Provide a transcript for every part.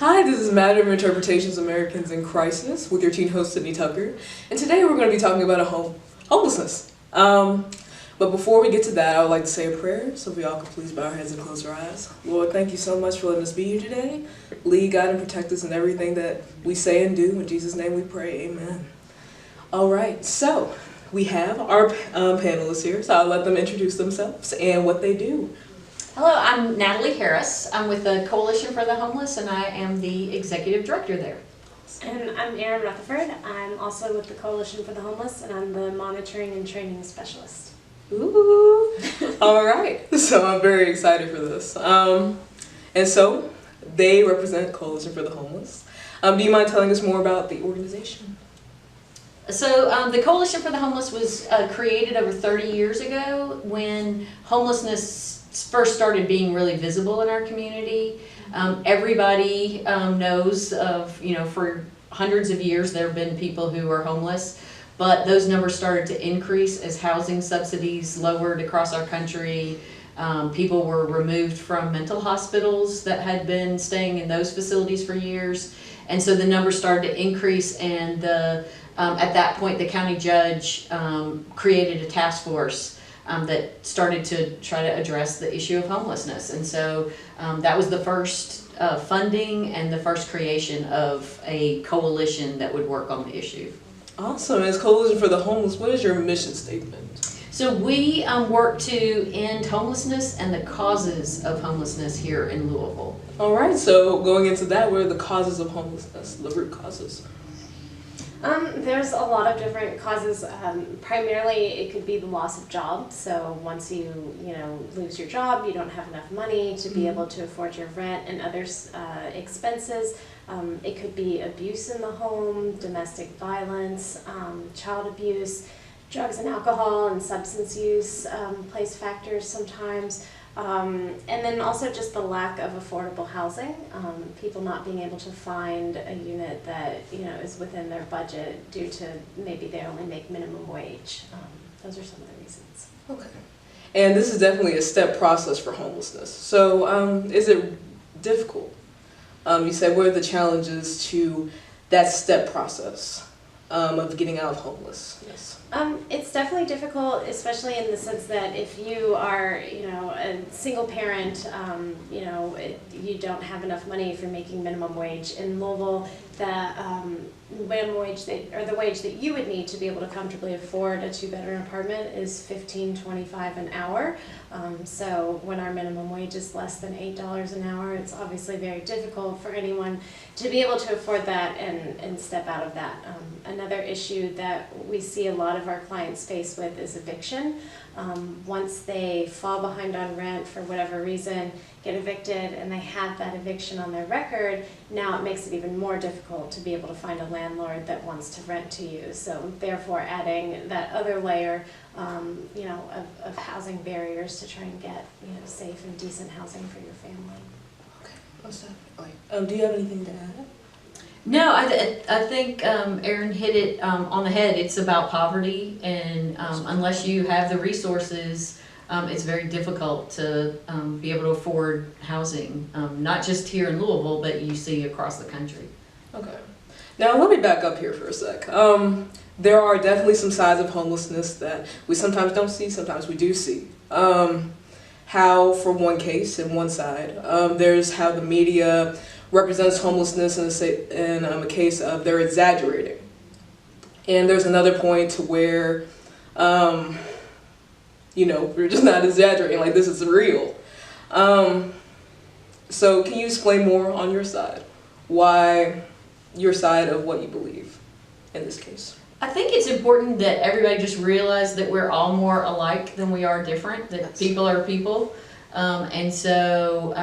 Hi, this is Matter of Interpretations Americans in Crisis with your teen host Sydney Tucker, and today we're going to be talking about homelessness. But before we get to that, I would like to say a prayer, so if we all could please bow our heads and close our eyes. Lord, thank you so much for letting us be here today. Lead, guide, and protect us in everything that we say and do. In Jesus' name we pray, amen. All right, so we have our panelists here, so I'll let them introduce themselves and what they do. Hello, I'm Natalie Harris. I'm with the Coalition for the Homeless, and I am the Executive Director there. And I'm Erin Rutherford. I'm also with the Coalition for the Homeless, and I'm the Monitoring and Training Specialist. Ooh! All right, so I'm very excited for this. And so, they represent Coalition for the Homeless. Do you mind telling us more about the organization? So the Coalition for the Homeless was created over 30 years ago when homelessness first started being really visible in our community. Everybody knows of, for hundreds of years there have been people who are homeless, but those numbers started to increase as housing subsidies lowered across our country. People were removed from mental hospitals that had been staying in those facilities for years, and so the numbers started to increase, and at that point the county judge created a task force that started to try to address the issue of homelessness. And so that was the first funding and the first creation of a coalition that would work on the issue. Awesome. As Coalition for the Homeless, what is your mission statement? So we work to end homelessness and the causes of homelessness here in Louisville. All right, so going into that, what are the causes of homelessness, the root causes? There's a lot of different causes. Primarily, it could be the loss of job. So once you lose your job, you don't have enough money to be able to afford your rent and other expenses. It could be abuse in the home, domestic violence, child abuse, drugs and alcohol and substance use plays factors sometimes. And then also just the lack of affordable housing, people not being able to find a unit that is within their budget due to maybe they only make minimum wage. Those are some of the reasons. Okay. And this is definitely a step process for homelessness. So is it difficult? You said what are the challenges to that step process of getting out of homelessness? It's definitely difficult, especially in the sense that if you are, a single parent, you don't have enough money if you're making minimum wage. In Louisville, the minimum wage the wage that you would need to be able to comfortably afford a 2-bedroom apartment is $15.25 an hour. So when our minimum wage is less than $8 an hour, it's obviously very difficult for anyone to be able to afford that and step out of that. Another issue that we see a lot of our clients face with is eviction. Once they fall behind on rent for whatever reason, get evicted, and they have that eviction on their record, now it makes it even more difficult to be able to find a landlord that wants to rent to you. So therefore adding that other layer of housing barriers to try and get safe and decent housing for your family. Okay, most definitely. Do you have anything to add? No, I think Erin hit it on the head. It's about poverty, and unless you have the resources, it's very difficult to be able to afford housing, not just here in Louisville, but you see across the country. Okay. Now let me back up here for a sec. There are definitely some sides of homelessness that we sometimes don't see, sometimes we do see. How, for one case, in one side, there's how the media represents homelessness in a case of they're exaggerating. And there's another point to where, we're just not exaggerating, like this is real. So can you explain more on your side? Why your side of what you believe in this case? I think it's important that everybody just realize that we're all more alike than we are different, that people are people. And so,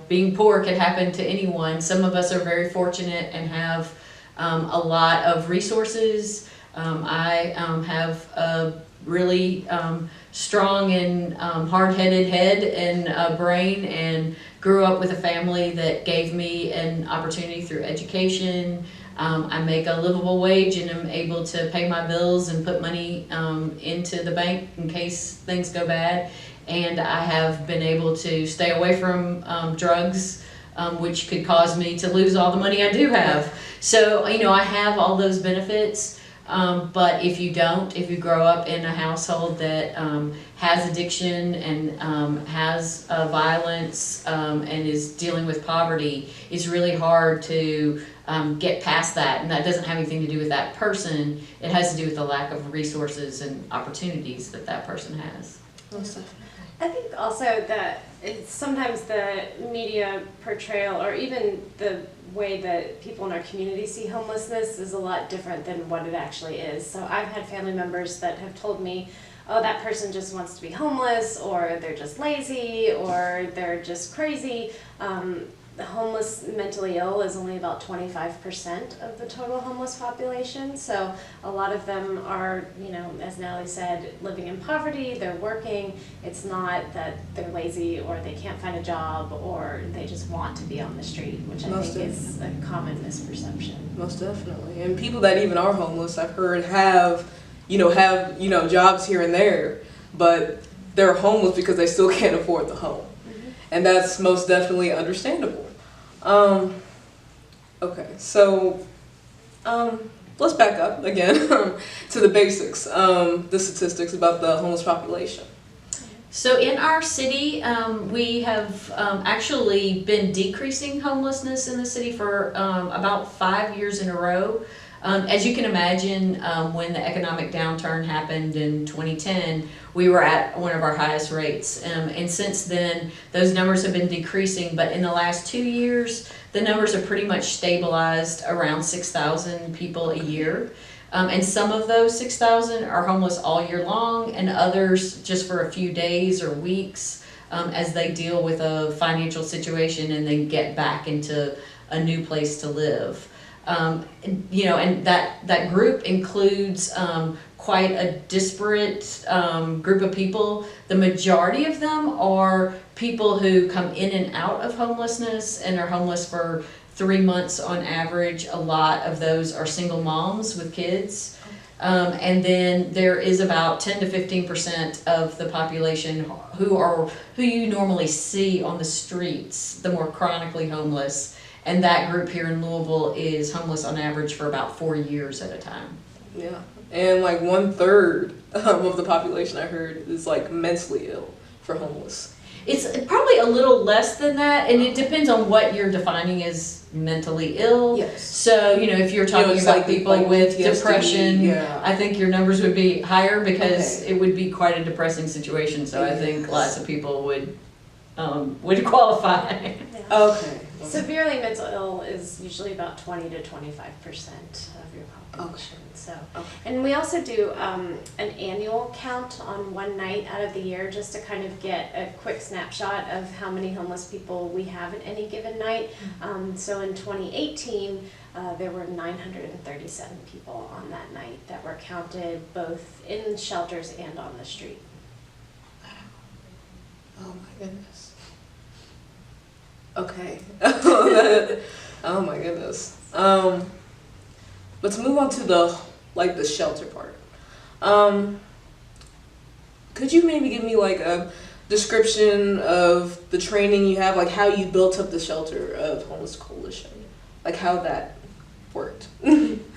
being poor could happen to anyone. Some of us are very fortunate and have a lot of resources. I have a really strong and hard-headed head and brain, and grew up with a family that gave me an opportunity through education. I make a livable wage and am able to pay my bills and put money into the bank in case things go bad. And I have been able to stay away from drugs which could cause me to lose all the money I do have. So, I have all those benefits. But if you grow up in a household that has addiction and has violence and is dealing with poverty, it's really hard to get past that. And that doesn't have anything to do with that person. It has to do with the lack of resources and opportunities that person has. I think also that sometimes the media portrayal, or even the way that people in our community see homelessness, is a lot different than what it actually is. So I've had family members that have told me, oh, that person just wants to be homeless, or they're just lazy, or they're just crazy. The homeless, mentally ill is only about 25% of the total homeless population. So a lot of them are, as Natalie said, living in poverty, they're working. It's not that they're lazy or they can't find a job or they just want to be on the street, which I think is a common misperception. Most definitely. And people that even are homeless, I've heard have jobs here and there, but they're homeless because they still can't afford the home. And that's most definitely understandable. Okay, so let's back up again to the basics, the statistics about the homeless population. So in our city, we have actually been decreasing homelessness in the city for about 5 years in a row. As you can imagine, when the economic downturn happened in 2010, we were at one of our highest rates. And since then, those numbers have been decreasing. But in the last 2 years, the numbers are pretty much stabilized around 6,000 people a year. And some of those 6,000 are homeless all year long, and others just for a few days or weeks as they deal with a financial situation and then get back into a new place to live. And that group includes quite a disparate group of people. The majority of them are people who come in and out of homelessness and are homeless for 3 months on average. A lot of those are single moms with kids. And then there is about 10 to 15% of the population who you normally see on the streets, the more chronically homeless. And that group here in Louisville is homeless on average for about 4 years at a time. Yeah, and like 1/3 of the population, I heard, is like mentally ill for homeless. It's probably a little less than that, and it depends on what you're defining as mentally ill. Yes. So, if you're talking about people with PTSD, depression, yeah. I think your numbers would be higher because it would be quite a depressing situation. So I think lots of people would qualify. Yeah. Okay. Severely mental ill is usually about 20 to 25% of your population. So, and we also do an annual count on one night out of the year just to kind of get a quick snapshot of how many homeless people we have at any given night. So in 2018, there were 937 people on that night that were counted both in shelters and on the street. Oh my goodness. Okay. Oh my goodness. But to move on to the shelter part. Could you maybe give me like a description of the training you have, like how you built up the shelter of Homeless Coalition, like how that worked?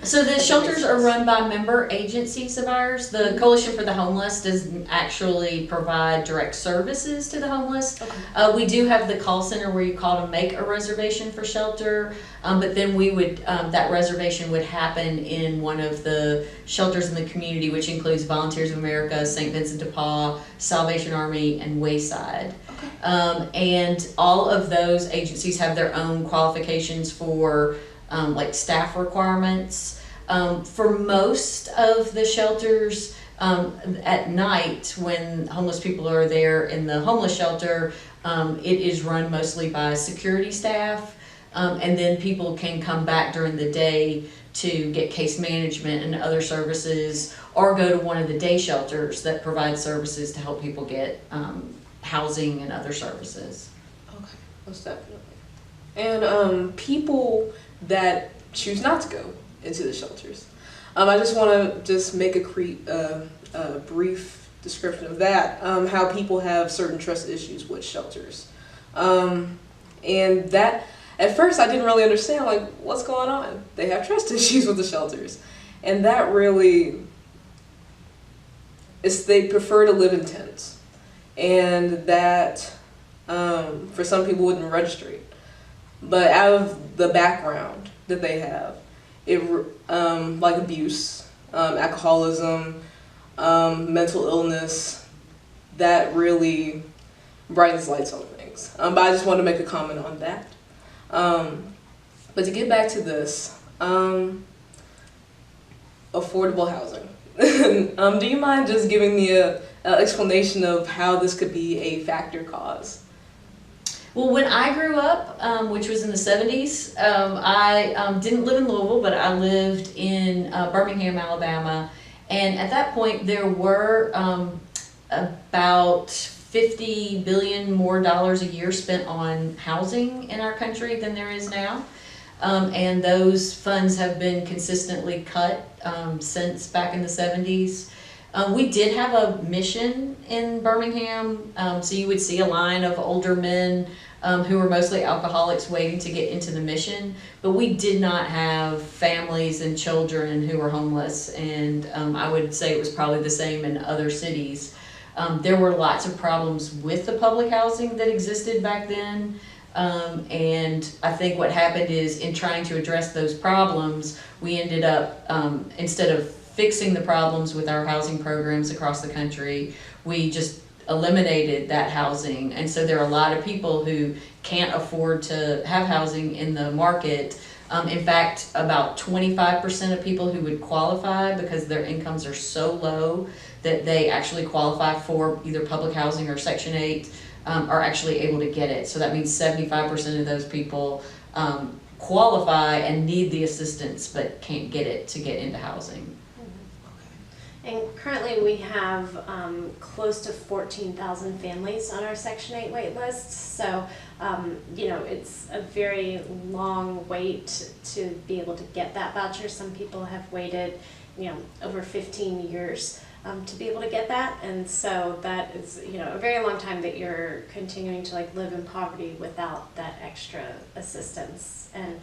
So the shelters are run by member agencies of ours. The Coalition for the Homeless doesn't actually provide direct services to the homeless. Okay. We do have the call center where you call to make a reservation for shelter, but then we would that reservation would happen in one of the shelters in the community, which includes Volunteers of America, St. Vincent de Paul, Salvation Army, and Wayside. Okay. And all of those agencies have their own qualifications for like staff requirements. For most of the shelters, at night when homeless people are there in the homeless shelter, it is run mostly by security staff, and then people can come back during the day to get case management and other services, or go to one of the day shelters that provide services to help people get housing and other services. Okay, most definitely. And people that choose not to go into the shelters. I just want to make a brief description of that, how people have certain trust issues with shelters. And And that, at first I didn't really understand, like, what's going on? They have trust issues with the shelters. And that really, they prefer to live in tents. And that, for some people, wouldn't register it. But out of the background that they have, like abuse, alcoholism, mental illness, that really brightens lights on things. But I just wanted to make a comment on that. But to get back to this, affordable housing. Do you mind just giving me an explanation of how this could be a factor cause? Well, when I grew up, which was in the 70s, I didn't live in Louisville, but I lived in Birmingham, Alabama. And at that point, there were about $50 billion more a year spent on housing in our country than there is now. And those funds have been consistently cut since back in the 70s. We did have a mission in Birmingham, so you would see a line of older men who were mostly alcoholics waiting to get into the mission, but we did not have families and children who were homeless, and I would say it was probably the same in other cities. There were lots of problems with the public housing that existed back then, and I think what happened is, in trying to address those problems, we ended up, instead of fixing the problems with our housing programs across the country, we just eliminated that housing. And so there are a lot of people who can't afford to have housing in the market. In fact, about 25% of people who would qualify, because their incomes are so low that they actually qualify for either public housing or Section 8, are actually able to get it. So that means 75% of those people qualify and need the assistance but can't get it to get into housing. And currently we have close to 14,000 families on our Section 8 wait list. So, you know, it's a very long wait to be able to get that voucher. Some people have waited, you know, over 15 years to be able to get that. And so that is, you know, a very long time that you're continuing to like live in poverty without that extra assistance. And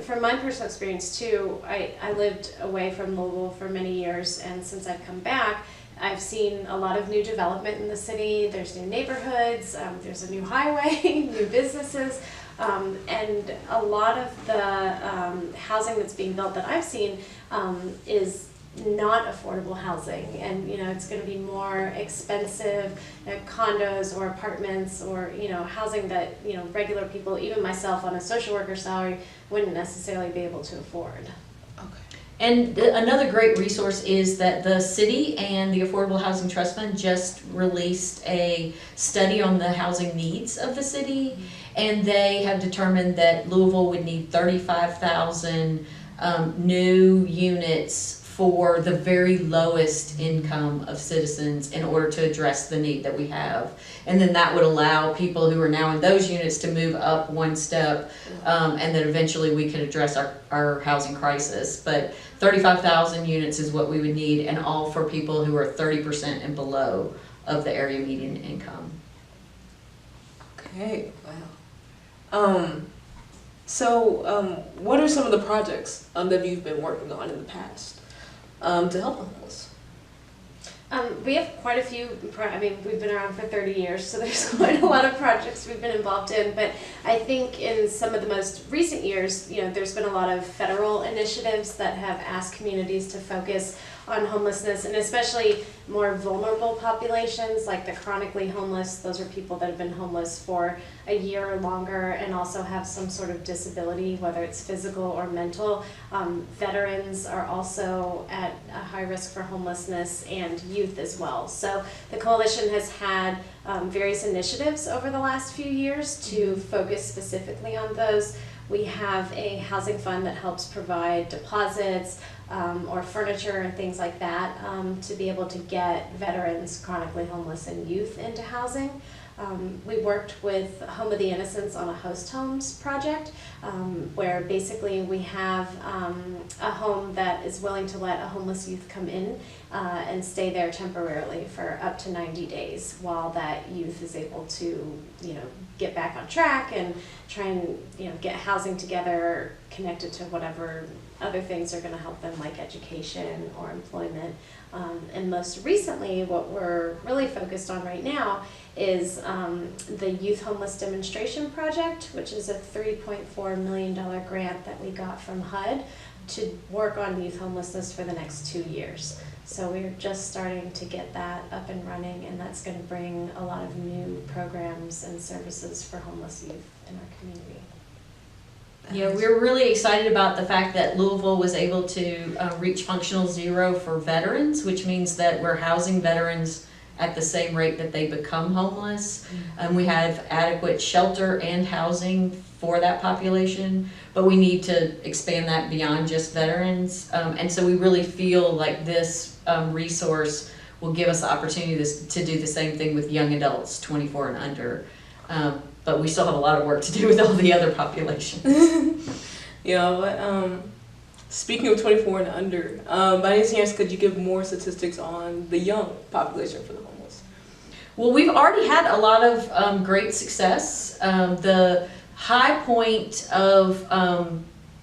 from my personal experience too, I lived away from Louisville for many years, and since I've come back, I've seen a lot of new development in the city. There's new neighborhoods, there's a new highway, new businesses, and a lot of the housing that's being built that I've seen is not affordable housing, and you know, it's going to be more expensive, you know, condos or apartments, or you know, housing that, you know, regular people, even myself on a social worker salary, wouldn't necessarily be able to afford. Okay. And another great resource is that the city and the Affordable Housing Trust Fund just released a study on the housing needs of the city, and they have determined that Louisville would need 35,000 new units for the very lowest income of citizens in order to address the need that we have. And then that would allow people who are now in those units to move up one step, and then eventually we could address our housing crisis. But 35,000 units is what we would need, and all for people who are 30% and below of the area median income. Okay, wow. So what are some of the projects that you've been working on in the past to help the homeless? We have quite a few, I mean, we've been around for 30 years, so there's quite a lot of projects we've been involved in, but I think in some of the most recent years, you know, there's been a lot of federal initiatives that have asked communities to focus on homelessness, and especially more vulnerable populations like the chronically homeless. Those are people that have been homeless for a year or longer and also have some sort of disability, whether it's physical or mental. Veterans are also at a high risk for homelessness, and youth as well. So the coalition has had various initiatives over the last few years to focus specifically on those. We have a housing fund that helps provide deposits or furniture and things like that to be able to get veterans, chronically homeless, and youth into housing. We worked with Home of the Innocents on a host homes project, where basically we have a home that is willing to let a homeless youth come in and stay there temporarily for up to 90 days while that youth is able to, get back on track and try and, get housing together, connected to whatever other things are going to help them, like education or employment. And most recently, what we're really focused on right now is the Youth Homeless Demonstration Project, which is a $3.4 million grant that we got from HUD to work on youth homelessness for the next 2 years. So we're just starting to get that up and running, and that's going to bring a lot of new programs and services for homeless youth in our community. Yeah, we're really excited about the fact that Louisville was able to reach functional zero for veterans, which means that we're housing veterans at the same rate that they become homeless. We have adequate shelter and housing for that population, but we need to expand that beyond just veterans. And so we really feel like this resource will give us the opportunity to do the same thing with young adults, 24 and under. But we still have a lot of work to do with all the other populations. Yeah, but speaking of 24 and under, by any chance, could you give more statistics on the young population for the homeless? Well, we've already had a lot of great success. The high point of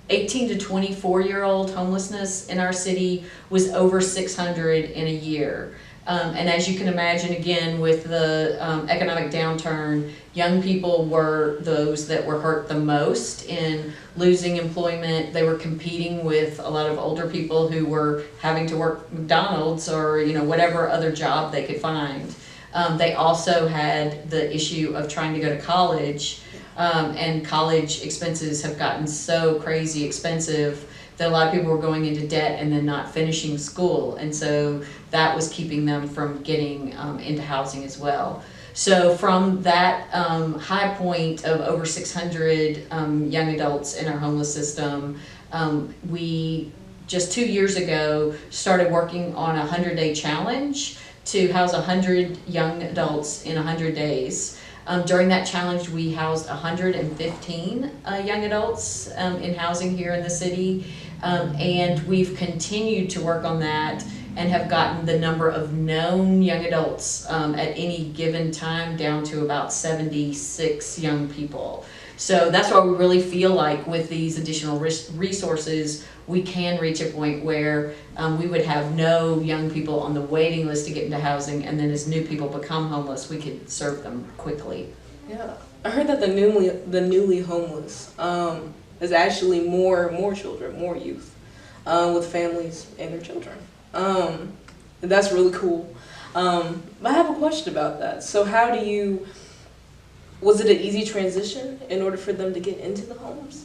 18 to 24-year-old homelessness in our city was over 600 in a year. And as you can imagine, again, with the economic downturn, young people were those that were hurt the most in losing employment. They were competing with a lot of older people who were having to work McDonald's or whatever other job they could find. They also had the issue of trying to go to college, and college expenses have gotten so crazy expensive that a lot of people were going into debt and then not finishing school, and so that was keeping them from getting into housing as well. So from that high point of over 600 young adults in our homeless system, we just 2 years ago started working on a 100-day challenge to house 100 young adults in 100 days. During that challenge, we housed 115 young adults in housing here in the city, and we've continued to work on that and have gotten the number of known young adults at any given time down to about 76 young people. So that's why we really feel like with these additional resources, we can reach a point where we would have no young people on the waiting list to get into housing, and then as new people become homeless, we could serve them quickly. Yeah, I heard that the newly homeless is actually more children, more youth with families and their children. That's really cool. But I have a question about that. So was it an easy transition in order for them to get into the homes?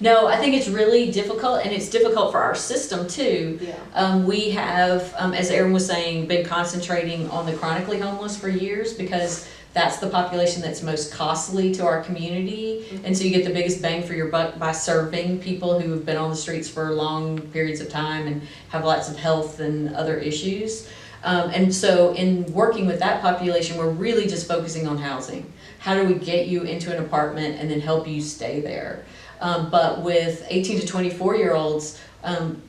No, I think it's really difficult, and it's difficult for our system too. Yeah. We have, as Erin was saying, been concentrating on the chronically homeless for years because that's the population that's most costly to our community. Mm-hmm. And so you get the biggest bang for your buck by serving people who have been on the streets for long periods of time and have lots of health and other issues. And so in working with that population, we're really just focusing on housing. How do we get you into an apartment and then help you stay there? But with 18 to 24-year-olds,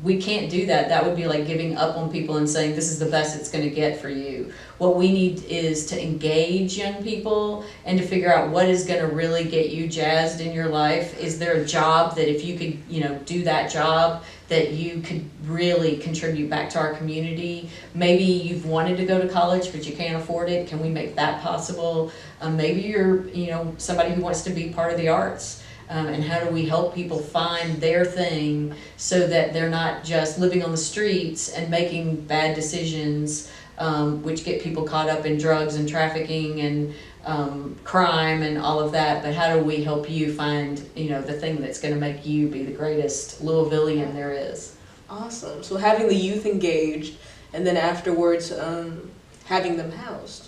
we can't do that. That would be like giving up on people and saying this is the best it's going to get for you. What we need is to engage young people and to figure out what is going to really get you jazzed in your life. Is there a job that if you could, do that job that you could really contribute back to our community? Maybe you've wanted to go to college but you can't afford it. Can we make that possible? Maybe you're, somebody who wants to be part of the arts. And how do we help people find their thing so that they're not just living on the streets and making bad decisions, which get people caught up in drugs and trafficking and crime and all of that, but how do we help you find, the thing that's going to make you be the greatest Louisvillian there is? Awesome. So having the youth engaged and then afterwards having them housed.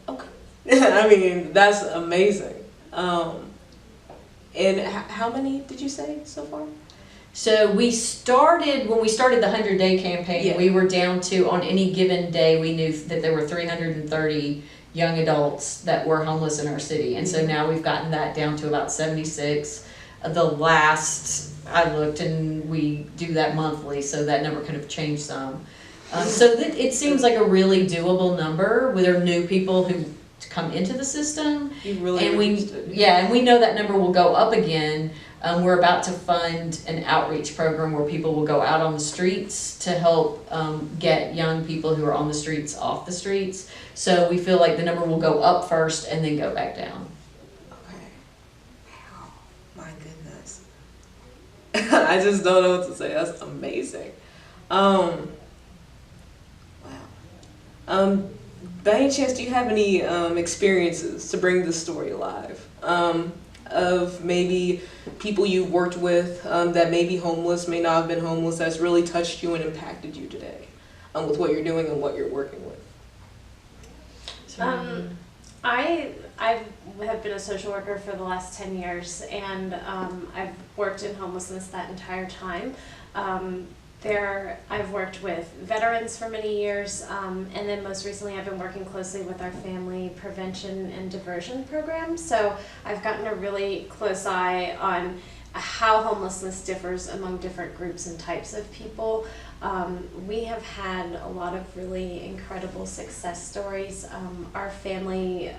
Okay. I mean, that's amazing. And how many did you say so far? So when we started the 100-day campaign, we were down to, on any given day, we knew that there were 330 young adults that were homeless in our city. And so now we've gotten that down to about 76. The last I looked, and we do that monthly, so that number could have changed some. So it seems like a really doable number with our new people who come into the system. You really and reduced it. and we know that number will go up again. We're about to fund an outreach program where people will go out on the streets to help get young people who are on the streets off the streets. So we feel like the number will go up first and then go back down. Okay. Wow. My goodness. I just don't know what to say. That's amazing. Wow. By any chance, do you have any experiences to bring this story alive? Of maybe people you've worked with that may be homeless, may not have been homeless, that's really touched you and impacted you today with what you're doing and what you're working with? I have been a social worker for the last 10 years, and I've worked in homelessness that entire time. I've worked with veterans for many years, and then most recently I've been working closely with our family prevention and diversion program. So I've gotten a really close eye on how homelessness differs among different groups and types of people. We have had a lot of really incredible success stories. Our family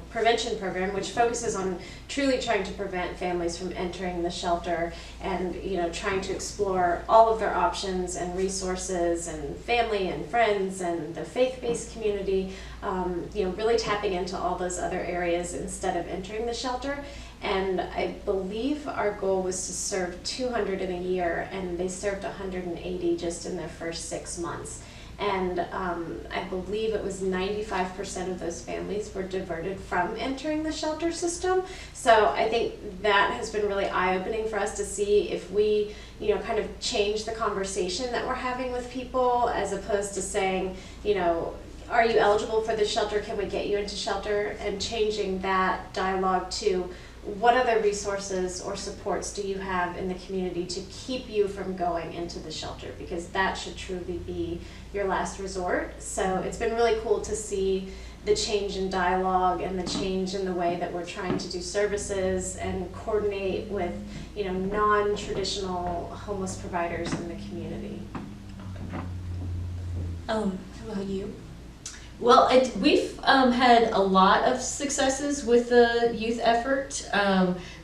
prevention program, which focuses on truly trying to prevent families from entering the shelter and trying to explore all of their options and resources and family and friends and the faith-based community, really tapping into all those other areas instead of entering the shelter. And I believe our goal was to serve 200 in a year, and they served 180 just in their first 6 months. And I believe it was 95% of those families were diverted from entering the shelter system. So I think that has been really eye-opening for us to see if we, kind of change the conversation that we're having with people, as opposed to saying, are you eligible for the shelter? Can we get you into shelter? And changing that dialogue to, what other resources or supports do you have in the community to keep you from going into the shelter? Because that should truly be your last resort. So it's been really cool to see the change in dialogue and the change in the way that we're trying to do services and coordinate with, non-traditional homeless providers in the community. How about you? Well, we've had a lot of successes with the youth effort.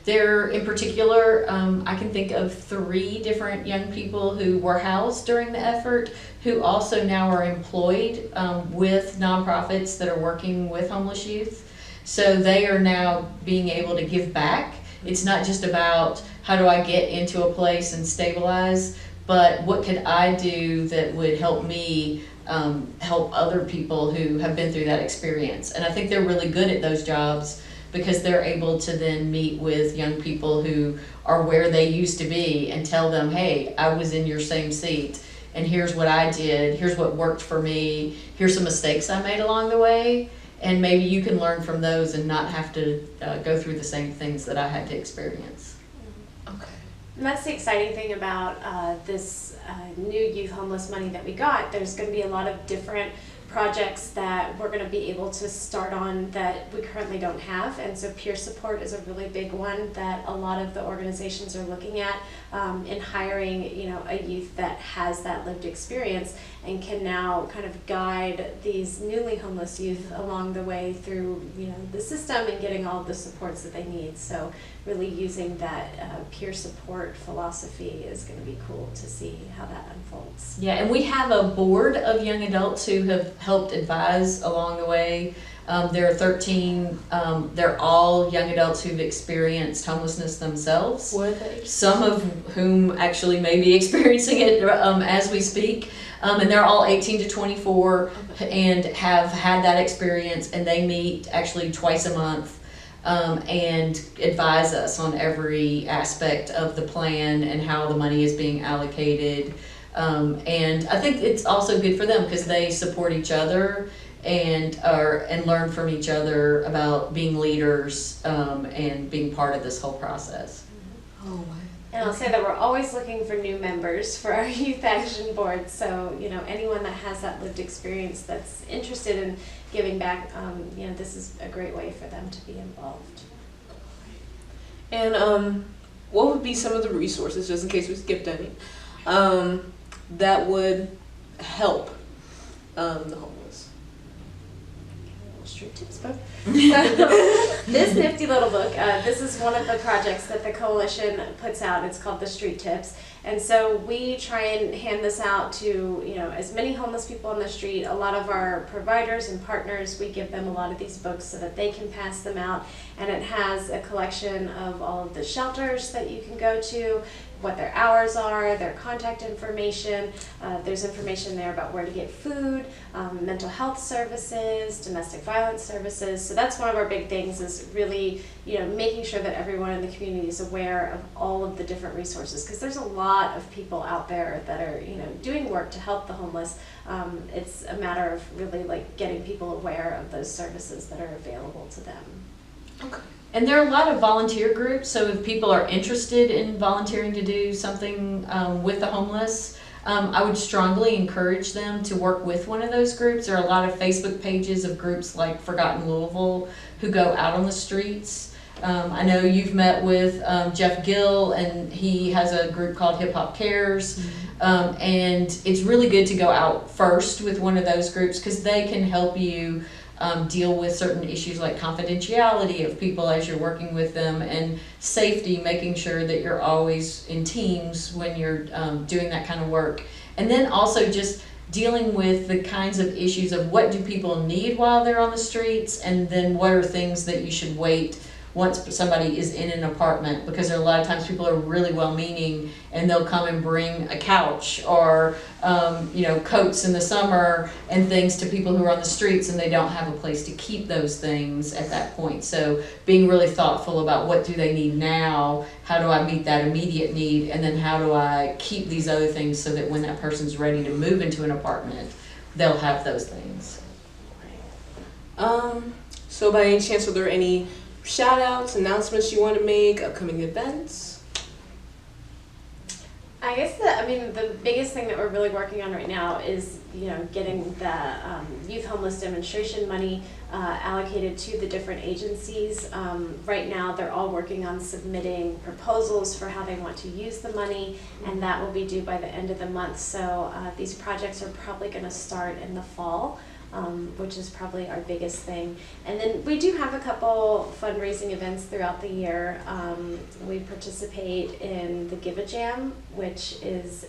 There, in particular, I can think of 3 different young people who were housed during the effort, who also now are employed with nonprofits that are working with homeless youth. So they are now being able to give back. It's not just about how do I get into a place and stabilize, but what could I do that would help me help other people who have been through that experience. And I think they're really good at those jobs because they're able to then meet with young people who are where they used to be and tell them, hey, I was in your same seat and here's what I did, here's what worked for me, here's some mistakes I made along the way, and maybe you can learn from those and not have to go through the same things that I had to experience. Okay. And that's the exciting thing about this new youth homeless money that we got. There's going to be a lot of different projects that we're going to be able to start on that we currently don't have, and so peer support is a really big one that a lot of the organizations are looking at in hiring a youth that has that lived experience and can now kind of guide these newly homeless youth along the way through the system and getting all of the supports that they need. So really using that peer support philosophy is going to be cool to see how that unfolds. Yeah, and we have a board of young adults who have helped advise along the way. There are 13, they're all young adults who've experienced homelessness themselves. What are they? Some of whom actually may be experiencing it as we speak. And they're all 18 to 24 and have had that experience, and they meet actually twice a month and advise us on every aspect of the plan and how the money is being allocated. And I think it's also good for them because they support each other and learn from each other about being leaders and being part of this whole process. Oh my. And I'll say that we're always looking for new members for our Youth Action Board. So, anyone that has that lived experience that's interested in giving back, this is a great way for them to be involved. And what would be some of the resources, just in case we skipped any, that would help the homeless? Street tips book. This nifty little book, this is one of the projects that the coalition puts out. It's called the Street Tips. And so we try and hand this out to, as many homeless people on the street. A lot of our providers and partners, we give them a lot of these books so that they can pass them out. And it has a collection of all of the shelters that you can go to, what their hours are, their contact information. There's information there about where to get food, mental health services, domestic violence services. So that's one of our big things, is really, making sure that everyone in the community is aware of all of the different resources, because there's a lot of people out there that are, doing work to help the homeless. It's a matter of really getting people aware of those services that are available to them. Okay. And there are a lot of volunteer groups, so if people are interested in volunteering to do something with the homeless, I would strongly encourage them to work with one of those groups. There are a lot of Facebook pages of groups like Forgotten Louisville who go out on the streets. I know you've met with Jeff Gill, and he has a group called Hip Hop Cares. And it's really good to go out first with one of those groups, because they can help you deal with certain issues like confidentiality of people as you're working with them, and safety, making sure that you're always in teams when you're doing that kind of work. And then also just dealing with the kinds of issues of what do people need while they're on the streets, and then what are things that you should wait once somebody is in an apartment, because there are a lot of times people are really well-meaning and they'll come and bring a couch or coats in the summer and things to people who are on the streets, and they don't have a place to keep those things at that point. So being really thoughtful about what do they need now, how do I meet that immediate need, and then how do I keep these other things so that when that person's ready to move into an apartment, they'll have those things. So by any chance, are there any shout outs, announcements you want to make, upcoming events? I guess the biggest thing that we're really working on right now is, getting the youth homeless demonstration money allocated to the different agencies. Right now they're all working on submitting proposals for how they want to use the money, and that will be due by the end of the month. So these projects are probably going to start in the fall. Which is probably our biggest thing. And then we do have a couple fundraising events throughout the year. We participate in the Give a Jam, which is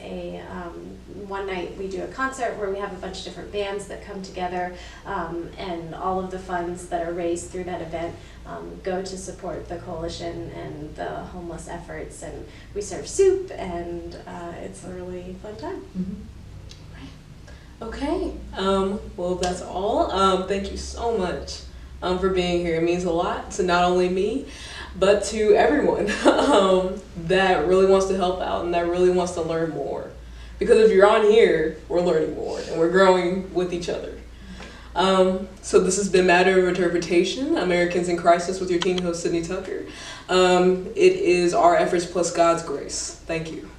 one night we do a concert where we have a bunch of different bands that come together, and all of the funds that are raised through that event go to support the coalition and the homeless efforts, and we serve soup, and it's a really fun time. Mm-hmm. Okay, well, that's all. Thank you so much for being here. It means a lot to not only me, but to everyone that really wants to help out and that really wants to learn more. Because if you're on here, we're learning more and we're growing with each other. So this has been Matter of Interpretation, Americans in Crisis, with your teen host, Sydney Tucker. It is our efforts plus God's grace. Thank you.